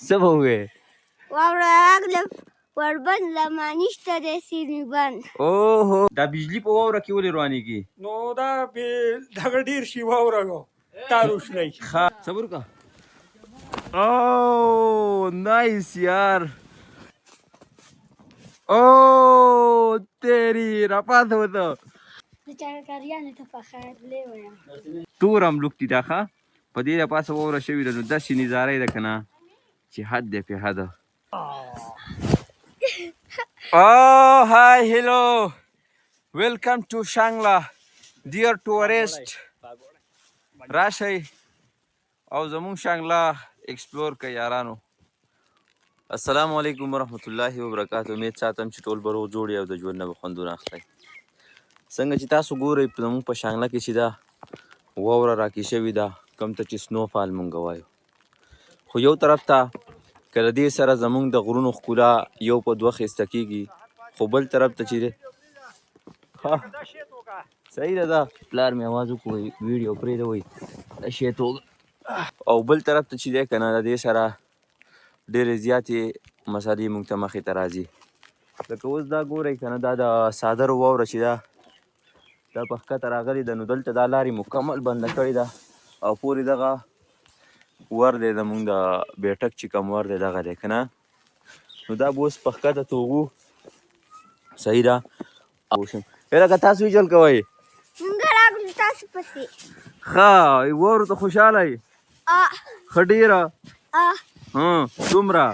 څه به ووې واوره راغله وربند لمانشته دی سیمې بند اوهو دا بجلی په واوره کې ولې روانېږي نو دا دغه ډېر شي واوره تار وشلی ښه صبر وکړه اوه نایس یار اوه تیری راپاته وته چرګاریانو ته پخېدلی ویم تور املوک دي دا ښه په دې پاسه واوره شوې ده نو داسې نظاره یې ده که نه چې حد دی پې حده Oh, hi, hello. Welcome to Shangla, dear tourist. راشئ او زمون شانګلا ایکسپلور کوي یارانو. السلام علیکم ورحمت الله وبرکاته. امید ساتم چې ټول به روغ جوړ یې او د ژوند نه به خوندونه اخلئ. څنګه چې تاسو ګورئ زموږ په شانګله کې چې دا واوره راکې شوې ده کوم ته چې سنو فال مونږ وایو، خو یو طرف ته که د دې سره زموږ د غرونو ښکلا یو په دوه ښایسته کېږي، خو بل طرف ته چې دی صحیح ده دا پلار مې اواز وکړو ویډیو پرېږده وایي د شی توګه، او بل طرف ته چې دی که نه د دې سره ډېرې زیاتې مسالې موږ ته مخې ته راځي. لکه اوس دا ګورئ که نه دا د څادرو واوره چې ده دا په ښکته راغلې ده، نو دلته دا لارې مکمل بنده کړې ده او پورې دغه ور دی زمونږ د بیټک چې کوم ور دی دغه دی که نه، نو دا به اوس په ښکته توغو. صحیح ده لکه تاسو ویجل کوئ مونږ راغلو تاسو پسې ښه واورو ته خوشحاله یې ښه ډېره څومره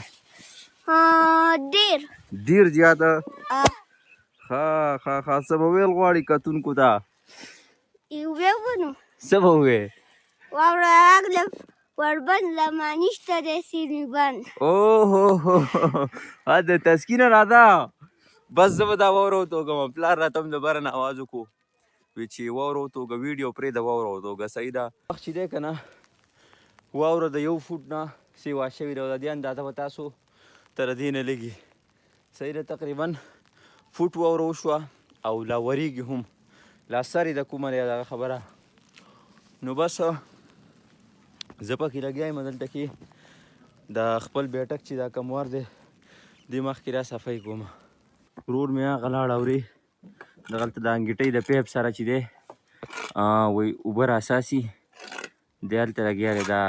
ډېر زیاته ښه ښه ښه څه به ویل غواړي کتونکو ته ویونو څه به ووې واوره راغله وربند لمانشته دی سیمې بند اوهو د تسکینه راده بس زه به دا واوره وتوږم. پلار راته هم د بره نه اواز وکړو وی چې واوره وتوږه ویډیو پرېږده واوره وتوږه. صحیح ده وخت چې دی که نه واوره د 1 فوټ نه سیوا شوې ده او د دې اندازه به تاسو تر دې نه لږي. صحیح ده تقریبا فوټ واوره وشوه او لا ورېږي هم لا سر یې د کومه دی دغه خبره. نو بس زه پکې لګیا یم دلته کې د خپل بیټک چې دا کوم ور دی دې مخکې را صفایي کومه. ورور مې هغه لاړ اورې دغلته د انګیټۍ د پیپ سره چې دی وایي اوبه راساسي دی هلته لګیا دی دا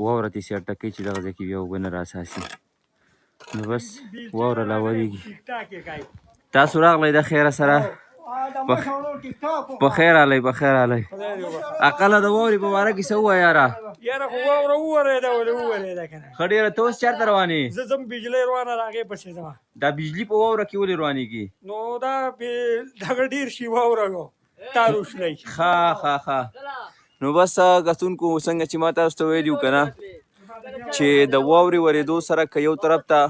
واوره ترې سیټه کوي چې دغه ځای کې بیا اوبه نه راساسي. نو بس واوره لا ورېږي. تاسو راغلی د خیره سره په خیر رالی په خیر رالی. اقله د واورې په باره کې څه ووایه یاره یاره خو واوره وورېده ولې وورېده که نه ښه ډېره ته اوس چېرته روانې زه ځم بجلۍ روانه د هغې پسې ځم. دا بجلي په واوره کې ولې روانېږي نو دا دغه ډېر شي واوره تار وشلی ښه ښه ښه. نو بس کتونکو څنګه چې ما تاسو ته ویلي وو که نه چې د واورې ورېدو سره که یو طرف ته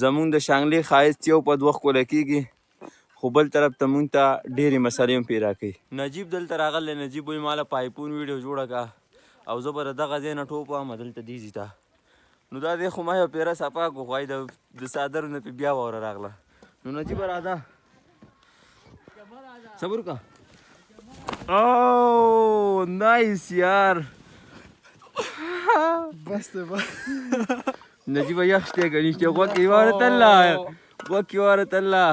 زمونږ د شانګلې ښایست یو په دوه ښکلی کېږي، خو بل طرف ته مونږ ته ډېرې مسالې هم پیدا کوي. نجیب دلته راغلی نجیب وایي ما له پایپون ویډیو جوړه کړه او زه به د دغه ځای نه ټوپ وهم دلته دې ځي ته. نو دا دی خو ما یو پیره صفا کړو خو د څادرو نه پې بیا واوره راغله. نو نجیبه راځه صبر وکړه. اوه نایس یار بس ده نجیبه یخ شتی ګنیشتی غوږ کې وارت الله غوږ کې وارت الله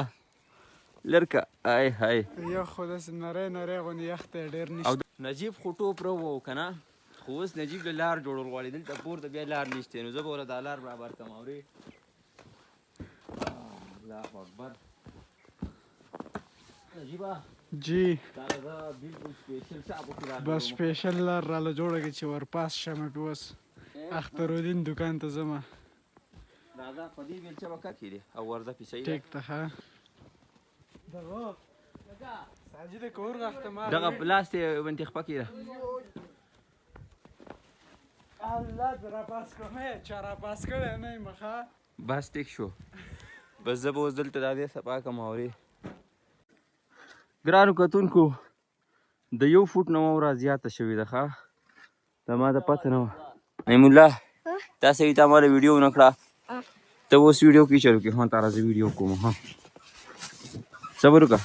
لرکه ای های یو خو داسې نری نری غوندې یخ دی ډېر او نشته. نجیب خو ټوپ راووو که نه، خو اوس نجیب له لار جوړول غواړي دلته پورته بیا لار نشته، نو زه به ورله دا لار برابر کړم. اورې الله اکبر نجیبه جی دا زه بلکل سپیشل صاحب کې راغلی بس سپیشل لار راله جوړه کړې چې ورپاس شمه پې اوس اخترالدین دکان ته ځمه. راځه په دې بیلچه به کار کړي او ورځه پې صحیح ټیک ته ښه ساجده که ورغښته ما دغه لاس ته بنتې خپه کړي الله زه راپاس کړم چا راپاس کړی نه یم ښه بس ټیک شو. بس زه به اوس دلته دا دې صفا کړم. اورې ګرانو کتونکو د 1 فوټ نه واوره زیاته شوې ده ښه دا ما ته پته نه وه. نعیم الله تا سړي تا ما له ویډیو ونه کړه ته اوس ویډیو کې چلو کې تا راځه ویډیو کوم صبر وکړه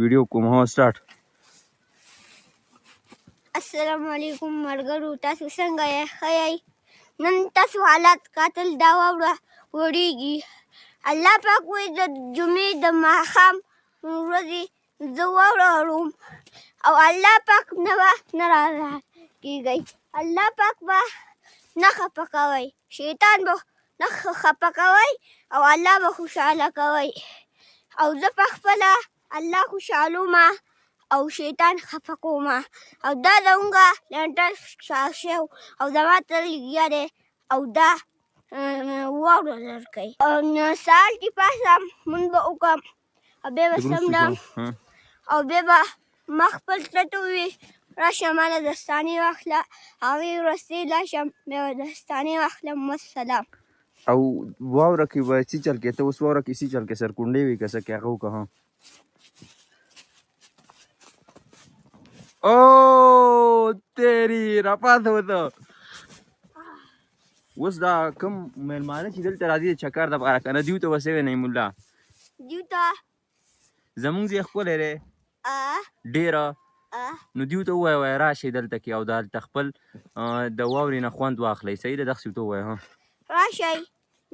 ویډیو کوم سټارټ. السلام علیکم ملګرو تاسو څنګه یې ښه یئ نن تاسو حالات قاتل دا واوره وړېږي الله پاک وایي د جمعې د ماښام ورځې زه واوره اورم او الله پاک نه به ناراضه کېږئ الله پاک به نه خفه کوئ شیطان به نه خفه کوئ او الله به خوشحاله کوئ او زه پخپله الله خوشحالومه او شیطان خفه کومه او دا زمونږه لنټر ښخ شو او زما تره لګیا دی او دا واوره لړکئ او سهار چې پاڅم مونځ به وکړم او بیا به څملم او بیا به ما خپل تره ته وویل راشه ماله دستانې واخله هغې وروستۍ لاشم بیا به دستانې واخلم والسلام او واوره کې به څه چل کې ته اوس واوره کې څه چل کې سرکونډې وي که څه کې هغه وکړه او تیری راپاته وته اوس دا کوم مېلمانه چې دلته راځي د چکر دپاره که نه دیو ته به څه وی نعیم الله دیو ته زمونږ ځای ښکلی دی ډېره نو دیو ته ووایه وایه راشئ دلته کې او دلته خپل د واورې نه خوند واخلئ صحیح ده دغسې ورته ووایه ها راشئ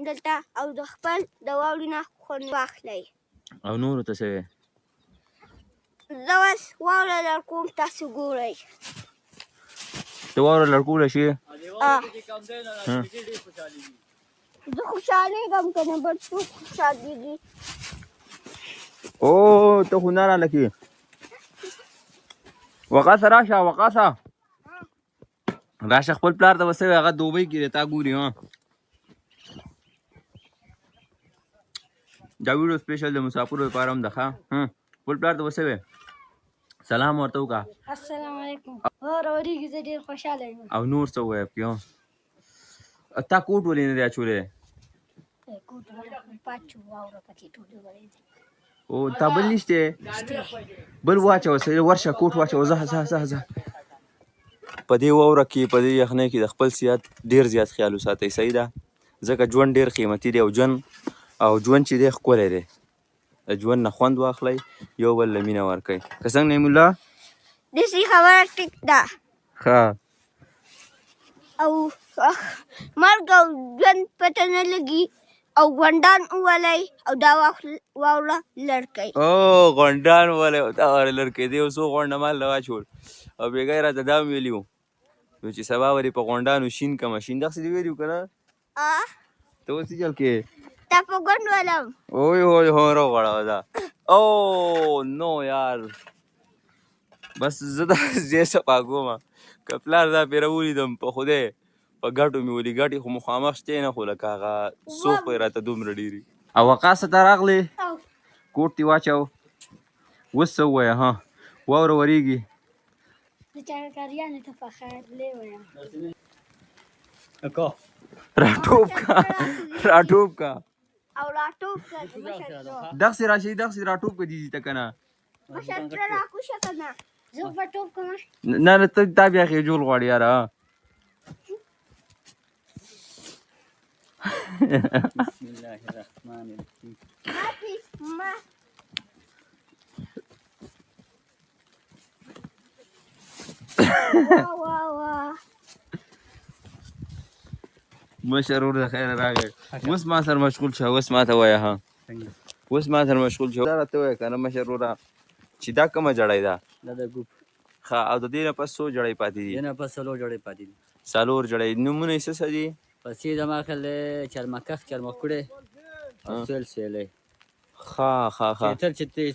دلته او د خپل د واورې نه خوند واخلئ او نورو ته څه وی زه اوس واوره لړکوم تاسو ګورئ ته واوره لړکولی شي زه خوشحالېږم که نه بل څوک خوشحالېږي او ته خو نه رالکې وقاصه راشه وقاصه راشه خپل پلار ته به څه وی هغه دوبۍ کې دی تا ګوري ها دا ویډیو سپیشل د مسافرو لپاره هم ده ښه خپل پلار ته به څه وی سلام ورته وکړه السلام علیکم واوره ورېږي زه ډېر خوشحاله یم او نور څه ووایه پکې تا کوټ ولې نه دی اچولی پاچو واوره پکې ټولې ورېږي او تا بل نشته بل واچوه سړي ورشه کوټ واچوه ځه ځه ځه ځه په دې واوره کې په دې یخنۍ کې د خپل صحت ډېر زیات خیال وساتئ صحیح ده ځکه ژوند ډېر قیمتي دی او ژوند چې دی ښکلی دی د ژوند نه خوند واخلئ یو بل له مینه ورکئ که څنګه نعیم الله داسې خبره ټیک ده ښه او مرګ او ژوند پته نه لګي او غونډان وولئ او دا واوره لړکئ او غونډان وولئ او دا واوره لړکئ دی یو څو غونډه مال له واچول او بېګا یې راته دا هم ویلي وو چې سبا ورې په غونډانو شین کمه شین دغسې دې ویلي وو که نه ته اوس څه چل کې تا په ګوند ولم اوی اوی هو راغړاوه دا او نو یار بس زه دا ځای صفا کومه که پلار دا پرې راولیدم په خدای په ګټو مې ولي ګټې خو مخامخ شتې نه خو لکه هغه سوق یې راته دومره ډېري او وقاصه ته راغلې کوټ دې واچو اوس څه ووایه ها واوره ورېږي د چاکریانو ته پخیرلې وایم راټوپ کا او راټوپ کړه د مشر تره دغسې راشي دغسې راټوپ که دیدي ته که نه مشر تره راکوشه که نه زه به ټوپ کوم نه نه ته تا بیا خېجول غواړې یاره بسم الله الرحمن الرحیم ما واه واه مشر ورته خیر راغی اوس ما سره مشغول شه اوس ما ته وایه ها اوس ما سره مشغول شه دا راته وایه که نه مشر وروره چې دا کومه جړۍ ده دا د ګوپ ښه او د دې نه پس څو جړۍ پاتې دي دې نه پس څلور جوړې پاتې دي څلور جړۍ نومونه یې څه دي پسې زما خیال دی چرمکخ چرمکوړې او سویل سیلی ښه ښه ښه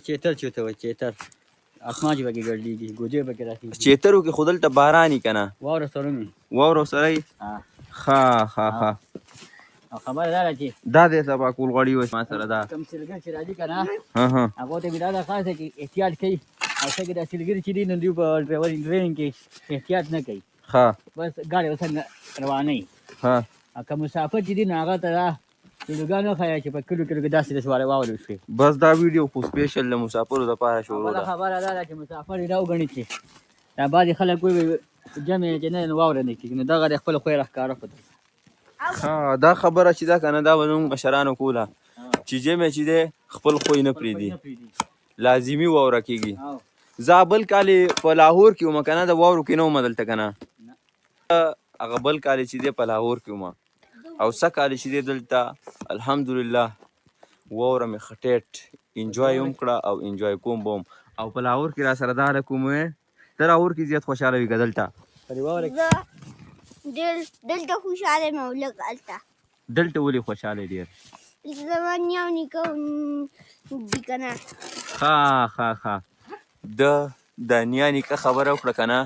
چیتر چې ورته وایي چیتر اسمان چې پکې ګرځېږي ګوجې پکې راخېږي چیترو کې خو دلته باراني که نه واوره سره مې واوره سره یې ښه ښه ښه او خبره دا ده چې دا دی سبا کول غواړي اوس ما سره دا کوم سیلګر چې راځي که نه هغو ته مې دا درخواست دی چې احتیاط کوي او څنګه دا سیلګري چې دي نو دوی په ډرایورینګ کې احتیاط نه کوي ښه بس ګاډي ورڅنګه روانوي ها او که مسافر چې دي نو هغه ته دا ویډیوګانې وښایه چې په کلو کلو کې داسې داسې واورې وشوې بس دا ویډیو خو سپیشل د مسافرو دپاره شروع بله ده خبره دا ده چې مسافر یې دا وګڼي چې دا بعضې خلک وایي جمع چې نه نو واوره نه کېږي نو دغه د خپله خوی راښکاره کړو ها دا خبره چې ده که نه دا به زموږ مشرانو کوله چې جمع چې دی خپل خوی نه پرېږدي لازمي واوره کېږي زه بل کال په لاهور کې وم که نه د واورو کې نه وم دلته که نه هغه بل کال چې دی په لاهور کې وم او څه کال چې دی دلته الحمدلله واوره مې ښه ټیټ انجوای هم کړه او انجوای کوم به هم او په لاهور کې را سره دا هلک وموې ته لاهور کې زیات خوشحاله وي که دلته زه دلته خوشحاله یم او لږ هلته دلته ولې خوشحاله ډېر زما نیا او نیکه دي که نه ښه د نیا نیکه خبره وکړه که نه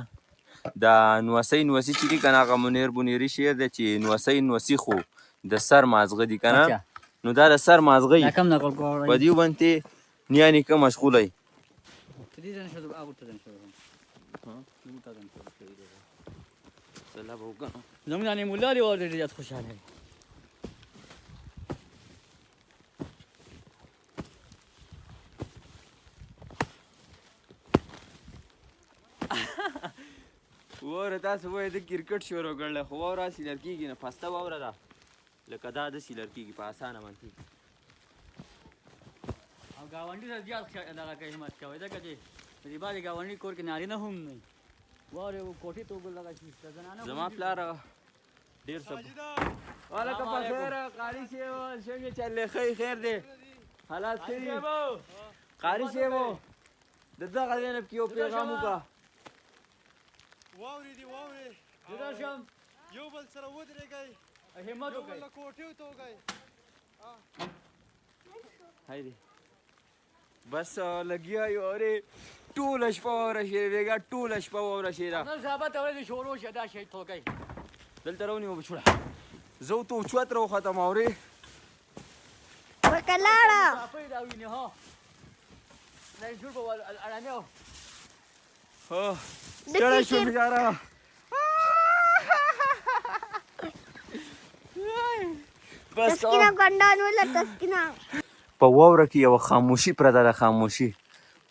دا نوسۍ چې دي که نه هغه منیر بنیري شعر دی چې نوسۍ نوسي خو د سر مازغه دي که نه نو دا د سر مازغه یي کم نقل کوړی په دې باندې نیا نیکه مشغوله یي زموږ دا نیمولار یې ډېر زیات خوشحاله وي واوره تاسو وایئ د کرکټ شروع کړلی خو واوره هسې لر کېږي نه پسته واوره ده لکه دا داسې لر کېږي په اسانه باندې او ګاونډي ته زیات دغه کوي همت کوي ځکه چې د دې بعضې ګاونډي کور کې نارینه هم نه وي واورې کوټې ته اوبه دغه شي د زنانه زما پلار ډېر څه وعلیکم بخیر قاري صاحب څنګه چلې خیر دی حالات ښه دي قاري صاحب د دغه ځای نه پکې یو پیغام وکړه واورې دي واورې زه درشم یو بل سره ودرېږئ همت یو وکړئ بل له کوټې ته وګئ هایدي بس لګیا یو ارې ټوله شپه واوره شوې بېګا ټوله شپه واوره شوې ده نن سبا ته ورځې شروع شه دا شی توګئ دلته راونیمه بچوړه زه ورته اوچت راوختم اورې ورکه لاړه صافۍ دا وینې ها دا یې جوړ به ارامي او ستړی شوم یاره بس تسکینه ګنډان وله تسکینه په واوره کې یوه خاموشي پرته ده خاموشي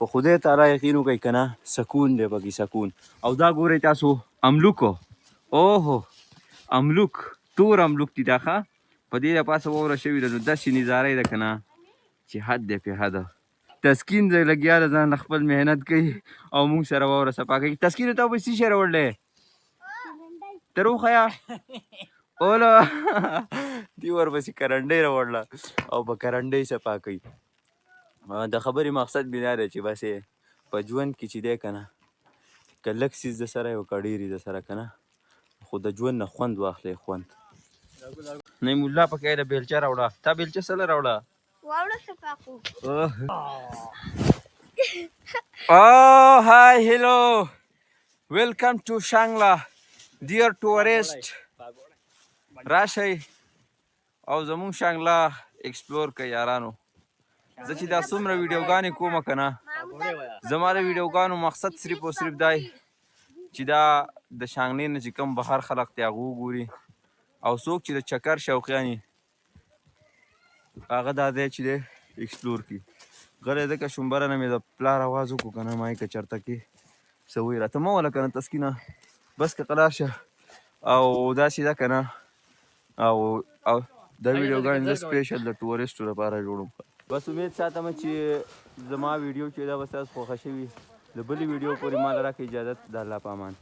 په خدای تعالی یقین وکړئ که نه سکون دی پکې سکون او دا ګورئ تاسو املوک اوهو املوک تور املوک دي دا ښه په دې د پاسه واوره شوې ده نو داسې نظاره یې ده که نه چې حد دی پې حده تسکین دی لګیا ده ځان خپل محنت کوي او موږ سره واوره صفا کوي تسکین ته به څه شی راوړلی ته روښیه اوله دې ورپسې کرنډۍ راوړله او په کرنډۍ صفا کوي د خبرې مقصد مې دا دی چې بس په ژوند کې چې دی که نه که لږ څیز د سره یو که ډېر د سره که نه خو د ژوند نه خوند واخلئ خوند نعیم الله پکې د بیلچه راوړه تا بیلچه سله راوړه واوړه صفا کړو Oh, hi, hello. Welcome to Shangla. Dear tourist. راشئ او زمونږ شانګله ایکسپلور کوي یارانو زه چې دا څومره ویډیوګانې کومه که نه زما د ویډیوګانو مقصد صرف او صرف دی چې دا د شانګلې نه چې کوم بهر خلق دی هغه وګوري او څوک چې د چکر شوقیان وي هغه دا دی چې دی ایکسپلور کړي غلی ځکه شومبره نه مې د پلار اواز وکړو که نه ما یې که چېرته کې څه وایي راته مه وله که نه تسکینه بس که قلار شه او داسې ده که نه او دا ویډیوګانې زه سپیشل د ټورسټو لپاره جوړوم بس امید ساتم چې زما ویډیو چې دا به ستاسو خوښه شوي د بلې ویډیو پورې ما له راکړئ اجازت د الله په امان